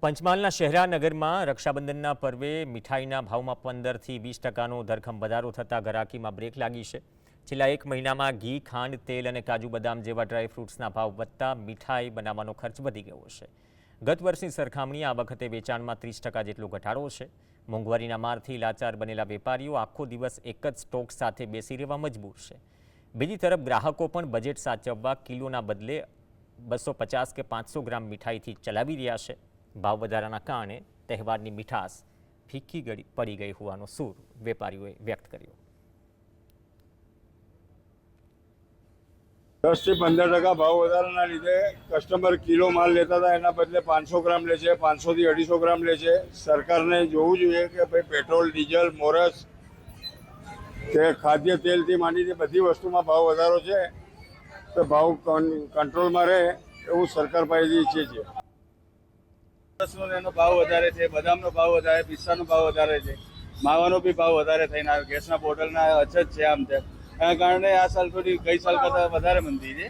પંચમહાલના શહેરાનગરમાં રક્ષાબંધનના પર્વે મીઠાઈના ભાવમાં 15થી 20% ધરખમ વધારો થતાં ઘરાકીમાં બ્રેક લાગી છે। છેલ્લા એક મહિનામાં ઘી, ખાંડ, તેલ અને કાજુ બદામ જેવા ડ્રાયફ્રૂટ્સના ભાવ વધતા મીઠાઈ બનાવવાનો ખર્ચ વધી ગયો છે। ગત વર્ષની સરખામણીએ આ વખતે વેચાણમાં 30% જેટલો ઘટાડો છે। મોંઘવારીના મારથી લાચાર બનેલા વેપારીઓ આખો દિવસ એક જ સ્ટોક સાથે બેસી રહેવા મજબૂર છે। બીજી તરફ ગ્રાહકો પણ બજેટ સાચવવા કિલોના બદલે 250 કે 500 ગ્રામ મીઠાઈથી ચલાવી રહ્યા છે। ભાવ વધારાના કારણે તહેવારની મીઠાશ ફીકી પડી ગઈ હોવાનો સૂર વેપારીઓએ વ્યક્ત કર્યો। 10 થી 15% ભાવ વધારાના લીધે કસ્ટમર કિલો માલ લેતા હતા એના બદલે 500 ગ્રામ લે છે, 500 થી 250 ગ્રામ લે છે। સરકારને જોવું જોઈએ કે ભાઈ પેટ્રોલ, ડીઝલ, મોરસ કે ખાદ્ય તેલથી માંડીને બધી વસ્તુમાં ભાવ વધારો છે, તો ભાવ કંટ્રોલમાં રહે એવું સરકાર પાસેથી ઈચ્છીએ છીએ। એનો ભાવ વધારે છે, બદામનો ભાવ વધારે, પિસ્તાનો ભાવ વધારે છે, માવાનો બી ભાવ વધારે થઈને આવ્યો। ગેસના બોટલના અછત છે, આમ તેમ એના કારણે આ સાલ થોડી ગઈ સાલ કરતાં વધારે મંદી છે।